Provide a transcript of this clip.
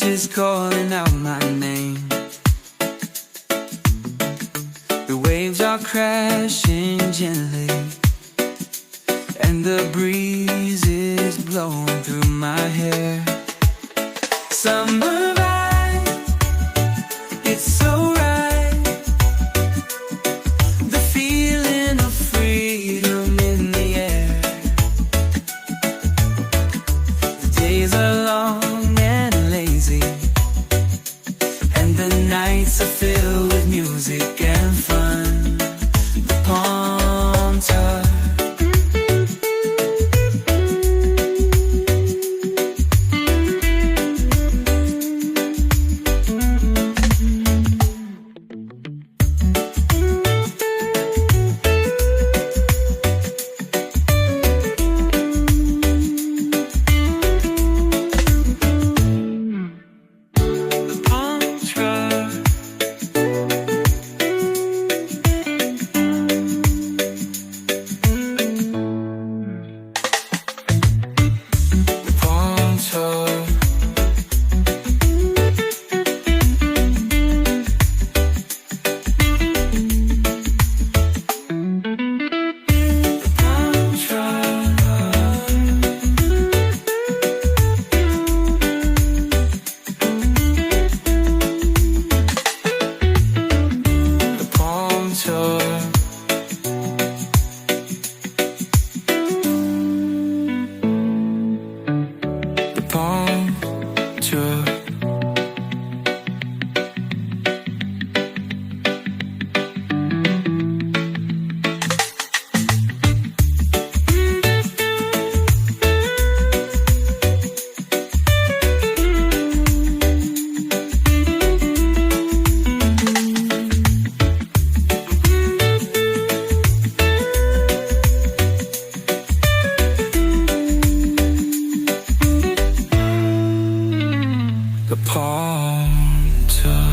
voices calling out my name. The waves are crashing gently, and the breeze is blowing through my hair. Summer vibe, it's so right. The feeling of freedom in the air. The days are long and lazy, and the nights are filled with music and fun. The palm touch, the palm touch.